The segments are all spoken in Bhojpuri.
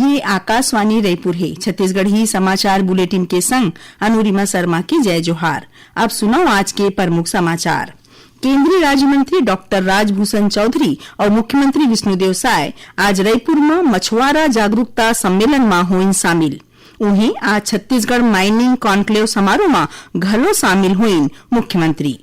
ये आकाशवाणी रायपुर है। छत्तीसगढ़ी समाचार बुलेटिन के संग अनुरिमा शर्मा की जय जोहार। अब सुनो आज के प्रमुख समाचार। केंद्रीय राज्य मंत्री डॉक्टर राजभूषण चौधरी और मुख्यमंत्री विष्णुदेव साय आज रायपुर में मछुआरा जागरूकता सम्मेलन में होइन शामिल। उन्हें आज छत्तीसगढ़ माइनिंग कॉन्क्लेव समारोह में घलो शामिल हुईन मुख्यमंत्री।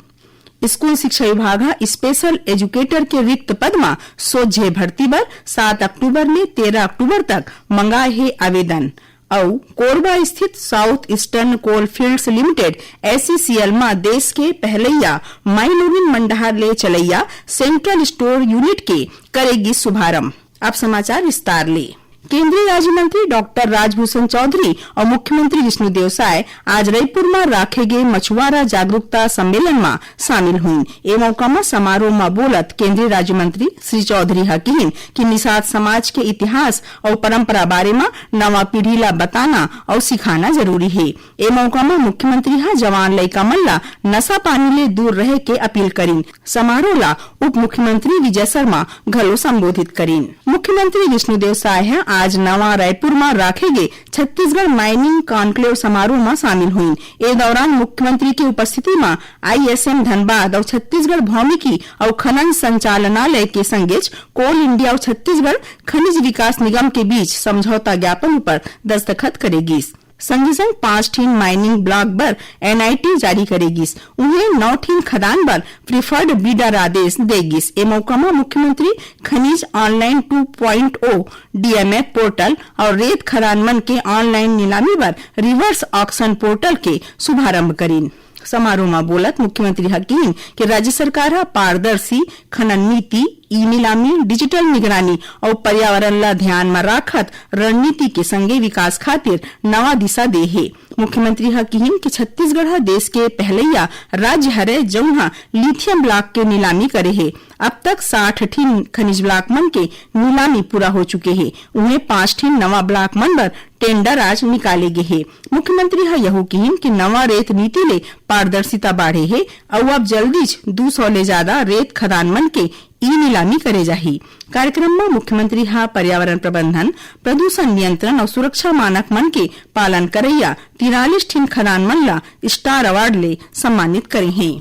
स्कूल शिक्षा विभाग स्पेशल एजुकेटर के रिक्त पद में सोझे भर्ती बर 7 अक्टूबर ले 13 अक्टूबर तक मंगाए है आवेदन। और कोरबा स्थित साउथ ईस्टर्न कोल फील्ड्स लिमिटेड SECL में देश के पहलैया माइलोगिन मंडहार ले चलैया सेंट्रल स्टोर यूनिट के करेगी शुभारंभ। अब समाचार विस्तार ले। केंद्रीय राज्य मंत्री डॉक्टर राजभूषण चौधरी और मुख्यमंत्री विष्णुदेव साय आज रायपुर में राखे गए मछुआरा जागरूकता सम्मेलन में शामिल हुई। ए मौका में समारोह में बोलत केंद्रीय राज्य मंत्री श्री चौधरी कहिन कि निषाद समाज के इतिहास और परंपरा बारे में नवा पीढ़ी ला बताना और सिखाना जरूरी है। ए मौका में मुख्यमंत्री जवान लइका मन ला नशा पानी ले दूर रहे के अपील करीन। समारोह ला उप मुख्यमंत्री विजय शर्मा घलो संबोधित करीन। मुख्यमंत्री विष्णुदेव साय आज नवा रायपुर में राखे गए छत्तीसगढ़ माइनिंग कॉन्क्लेव समारोह में शामिल हुई। ए दौरान मुख्यमंत्री की उपस्थिति में ISM धनबाद और छत्तीसगढ़ भौमिकी और खनन संचालनालय के संगेच कोल इंडिया और छत्तीसगढ़ खनिज विकास निगम के बीच समझौता ज्ञापन पर दस्तखत करेगी। संगे संग 5 ठीन माइनिंग ब्लॉक बर NIT जारी करेगी। उन्हें 9 ठीन खदान बर प्रिफर्ड बिडर आदेश देगी। ए मौका में मुख्यमंत्री खनिज ऑनलाइन 2.0 DMF पोर्टल और रेत खदान मन के ऑनलाइन नीलामी बर रिवर्स ऑक्शन पोर्टल के शुभारंभ करीन। समारोह में बोलत मुख्यमंत्री कहिन कि राज्य सरकार पारदर्शी खनन नीति, ई नीलामी, डिजिटल निगरानी और पर्यावरण ला ध्यान में राखत रणनीति के संगे विकास खातिर नवा दिशा दे है। मुख्यमंत्री कहिन कि छत्तीसगढ़ देश के पहलैया राज्य हरे जौन लिथियम ब्लॉक के नीलामी करे है। अब तक 60 ठीन खनिज ब्लॉक मन के नीलामी पूरा हो चुके हैं। उन्हें 5 ठीन नवा ब्लॉक मन बर टेंडर आज निकाले गए है। मुख्यमंत्री यहू कहिन कि नवा रेत नीति ले पारदर्शिता बाढ़े है और अब जल्दी 200 ले ज्यादा रेत खदान मन के ई नीलामी करे जाही। कार्यक्रम में मुख्यमंत्री पर्यावरण प्रबंधन, प्रदूषण नियंत्रण और सुरक्षा मानक मन के पालन करैया 43 ठीन खदान मन ला स्टार अवार्ड ले सम्मानित करे हैं।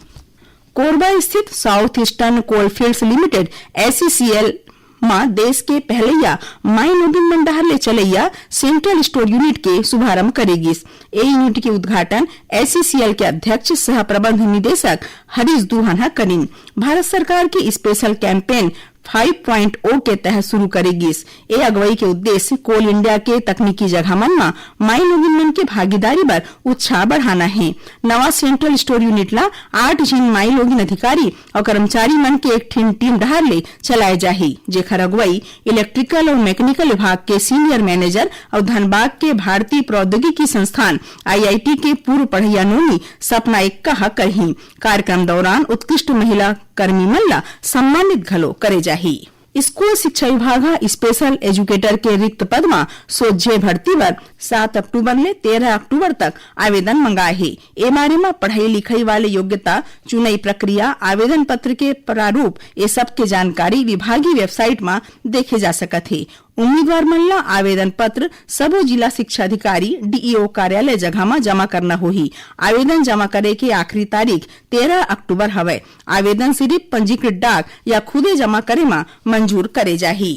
कोरबा स्थित साउथ ईस्टर्न कोल फील्ड्स लिमिटेड SECL में देश के पहलैया माइलोगिन मंडहार ले चलैया सेंट्रल स्टोर यूनिट के शुभारंभ करेगी। ए यूनिट के उद्घाटन SECL के अध्यक्ष सह प्रबंध निदेशक हरीश दुहान करीन। भारत सरकार की स्पेशल कैंपेन 5.0 के तहत शुरू करेगी। ए अगुवाई के उद्देश्य कोल इंडिया के तकनीकी जगह मन में माइलोगिन मन के भागीदारी बर उत्साह बढ़ाना है। नवा सेंट्रल स्टोर यूनिट ला 8 जीन माइलोगिन अधिकारी और कर्मचारी मन के एक टीम डहार ले चलाए जाही, जेखर अगुवाई इलेक्ट्रिकल और मैकेनिकल विभाग के सीनियर मैनेजर और धनबाद के भारतीय प्रौद्योगिकी संस्थान IIT के पूर्व पढ़इया नोनी सपना एक्का करही। कार्यक्रम दौरान उत्कृष्ट महिला कर्मी मन ला सम्मानित घलो करे जाही। स्कूल शिक्षा विभाग स्पेशल एजुकेटर के रिक्त पद में सोझे भर्ती बर 7 अक्टूबर ले 13 अक्टूबर तक आवेदन मंगाए है। ए बारे में पढ़ाई लिखाई वाले योग्यता, चुनाई प्रक्रिया, आवेदन पत्र के प्रारूप ये सब के जानकारी विभागीय वेबसाइट में देखे जा सकत है। उम्मीदवार मन ला आवेदन पत्र सबो जिला शिक्षा अधिकारी DEO कार्यालय जगह में जमा करना होही। आवेदन जमा करे के आखिरी तारीख 13 अक्टूबर हवे। आवेदन सिर्फ पंजीकृत डाक या खुदे जमा करे में मंजूर करे जाही।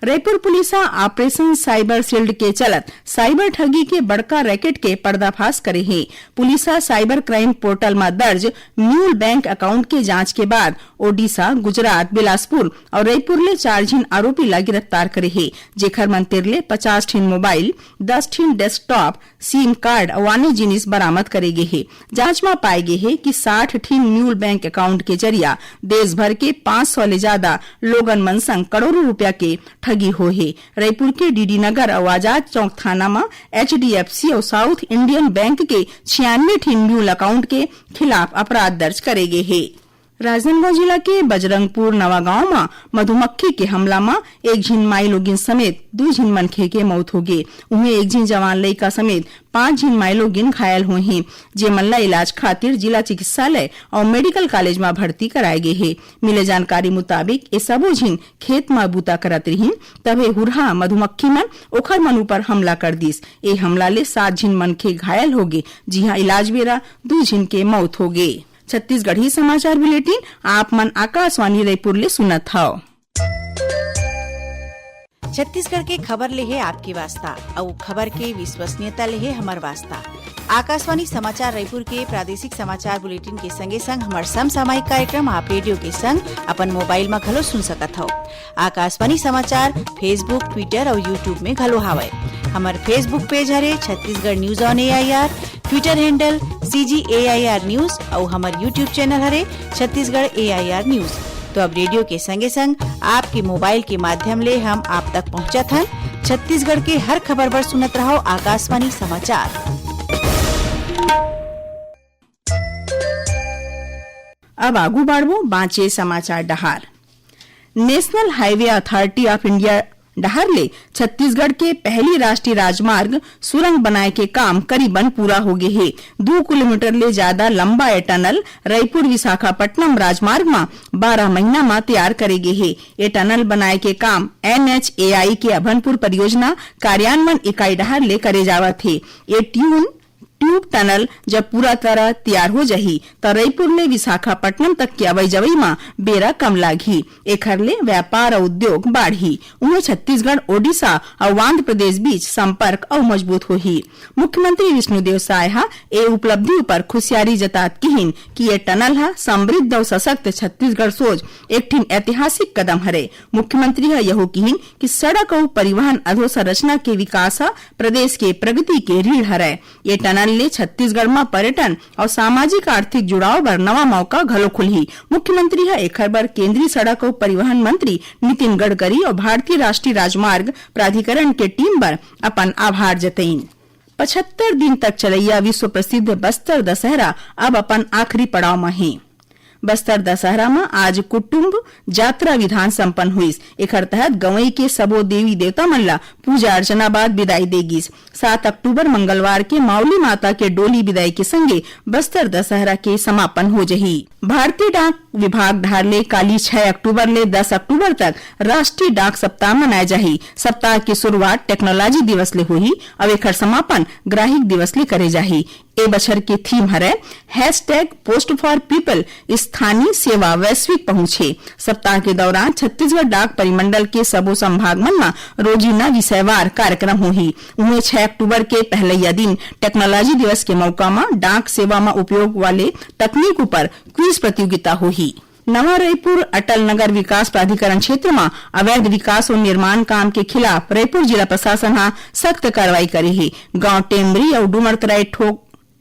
Raipur police operation cyber shield के चलत साइबर ठगी के बड़का रैकेट के पर्दाफाश करे है। पुलिस साइबर क्राइम पोर्टल में दर्ज म्यूल बैंक अकाउंट के जांच के बाद ओडिशा, गुजरात, बिलासपुर और रायपुर ले 4 जीन आरोपी ला गिरफ्तार करे है, जेखर मन तिरले 50 ठीन मोबाइल, 10 ठीन डेस्कटॉप, सिम कार्ड और अन्य जिनिस बरामद करे गए है। जांच में पाए गए है कि 60 ठीन म्यूल बैंक अकाउंट के जरिया देश भर के 500 ले ज्यादा लोगन मन संग करोड़ों रुपया के ठगी हो है। रायपुर के DD नगर और आजाद चौक थाना में HDFC और साउथ इंडियन बैंक के 96 ठीन म्यूल अकाउंट के खिलाफ अपराध दर्ज करे गए है। राजनांदगांव जिला के बजरंगपुर नवा गांव में मधुमक्खी के हमला में एक झीन माई लोगिन समेत 2 झीन मनखे के मौत हो गए। उन्हें एक झीन जवान लड़का समेत 5 झीन माई लोगिन घायल हुए हैं, जे मल्ला इलाज खातिर जिला चिकित्सालय और मेडिकल कॉलेज में भर्ती कराए गए हैं। मिले जानकारी मुताबिक ये सबो झीन खेत में बूता करत रही, तबे हुरहा मधुमक्खी मन ओखर मन ऊपर हमला कर दिस। ये हमला ले 7 झीन मनखे घायल हो गए, जिहा इलाज बेरा 2 झीन के मौत हो गए। छत्तीसगढ़ी समाचार बुलेटिन आप मन आकाशवाणी रायपुर ले सुनत हव। छत्तीसगढ़ के खबर ले है आपकी वास्ता और खबर के विश्वसनीयता ले है हमार वास्ता। आकाशवाणी समाचार रायपुर के प्रादेशिक समाचार बुलेटिन के संगे संग हमार समसामयिक कार्यक्रम आप रेडियो के संग अपन मोबाइल में घलो सुन सकत हो। आकाशवाणी समाचार फेसबुक, ट्विटर और यूट्यूब में घलो हावय। हमार फेसबुक पेज हरे Chhattisgarh news on AIR, Twitter handle CGAIR news और हमार यूट्यूब चैनल हरे छत्तीसगढ़ AIR न्यूज। तो अब रेडियो के संगे संग आपके मोबाइल के माध्यम ले हम आप तक पहुंचत हन। छत्तीसगढ़ के हर खबर पर सुनत रहो आकाशवाणी समाचार। अब आगू बढ़बो बाँचे समाचार डहार। National highway authority of India डहार ले छत्तीसगढ़ के पहली राष्ट्रीय राजमार्ग सुरंग बनाए के काम करीबन पूरा हो गए है। 2 किलोमीटर ले ज्यादा लंबा ये टनल रायपुर विशाखापट्टनम राजमार्ग में 12 महीना में तैयार करे गए है। ये टनल बनाए के काम NHAI के अभनपुर परियोजना कार्यान्वयन इकाई डहार ले करे जावत है। ये ट्यूब टनल जब पूरा तरह तैयार हो जाही तो रायपुर ले विशाखापट्टनम तक के अवई जवई में बेरा कम लागी। एखर ले व्यापार और उद्योग बढ़ी। उन्हें छत्तीसगढ़, ओडिशा और आंध्र प्रदेश बीच संपर्क और मजबूत होही। मुख्यमंत्री विष्णुदेव साय ए उपलब्धि पर खुशियारी जतात किहिन कि ये टनल समृद्ध और सशक्त छत्तीसगढ़ सोच एक ठिन ऐतिहासिक कदम हरे। मुख्यमंत्री यहो किहिन कि सड़क और परिवहन अधोसंरचना के विकास प्रदेश के प्रगति के रीढ़ हरे। ये टनल ले छत्तीसगढ़ में पर्यटन और सामाजिक आर्थिक जुड़ाव बर नवा मौका घलो खुलही। मुख्यमंत्री एखर बर केंद्रीय सड़क और परिवहन मंत्री नितिन गडकरी और भारतीय राष्ट्रीय राजमार्ग प्राधिकरण के टीम बर अपन आभार जतईन। 75 दिन तक चलैया विश्व प्रसिद्ध बस्तर दशहरा अब अपन आखिरी पड़ाव में है। बस्तर दशहरा में आज कुटुम्ब यात्रा विधान संपन्न हुई। एकर तहत गवई के सबो देवी देवता मन ला पूजा अर्चना बाद विदाई देगिस। 7 अक्टूबर मंगलवार के माउली माता के डोली विदाई के संगे बस्तर दशहरा के समापन हो जही। भारतीय डाक विभाग ढार ले काली 6 अक्टूबर ले 10 अक्टूबर तक राष्ट्रीय डाक सप्ताह मनाए जाही। सप्ताह की शुरुआत टेक्नोलॉजी दिवस ले होही और एकर समापन ग्राहक दिवस ले करे जाही। ए बछर के थीम हरे #पोस्ट फॉर पीपल, स्थानीय सेवा वैश्विक पहुंचे। सप्ताह के दौरान छत्तीसगढ़ डाक परिमंडल के सबो संभाग मन में रोजीना विषयवार कार्यक्रम होही। उन्हें 6 अक्टूबर के पहलैया दिन टेक्नोलॉजी दिवस के मौका में डाक सेवा में उपयोग वाले तकनीक पर क्विज प्रतियोगिता होही। नवा रायपुर अटल नगर विकास प्राधिकरण क्षेत्र में अवैध विकास और निर्माण काम के खिलाफ रायपुर जिला प्रशासन सख्त कार्रवाई करे है। गांव टेमरी और डुमरतराई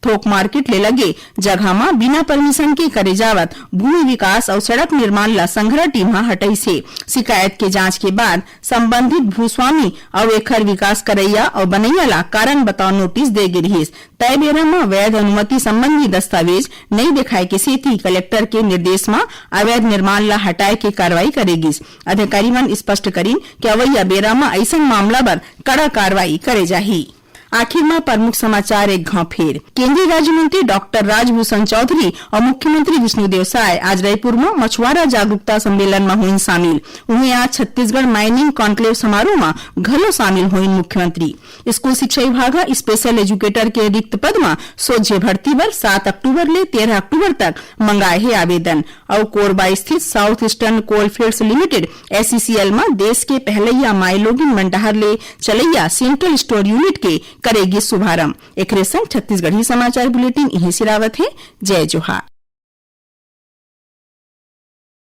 थोक मार्केट ले लगे जगह में बिना परमिशन के करे जावत भूमि विकास और सड़क निर्माण ला संग्रह टीम हटाई से शिकायत के जांच के बाद संबंधित भूस्वामी और एखर विकास करैया और बनैया ला कारण बताओ नोटिस दे गे रहिस। तय बेरा में वैध अनुमति संबंधी दस्तावेज नहीं दिखाए के सेती कलेक्टर के निर्देश में अवैध निर्माण ला हटाए के कार्रवाई करेगिस। अधिकारी मन स्पष्ट करीन कि अवैया बेरा में ऐसा मामला पर कड़ा कार्रवाई करे जाही। आखिर में प्रमुख समाचार एक घाव फेर। केंद्रीय राज्य मंत्री डॉक्टर राजभूषण चौधरी और मुख्यमंत्री विष्णुदेव साय आज रायपुर में मछुआरा जागरूकता सम्मेलन में हुई शामिल। उन्हें आज छत्तीसगढ़ माइनिंग कॉन्क्लेव समारोह में घलो शामिल हुई। मुख्यमंत्री स्कूल शिक्षा विभाग स्पेशल एजुकेटर के रिक्त पद में सोझे भर्ती बर 7 अक्टूबर ले 13 अक्टूबर तक मंगाए है आवेदन। और कोरबा स्थित south eastern coalfields limited SECL में देश के पहलैया माइलोगिन मंडहार ले चलैया सेंट्रल स्टोर यूनिट के करेगी शुभारंभ। एक संग छत्तीसगढ़ी समाचार बुलेटिन इन्हीं सिरावत है। जय जोहार।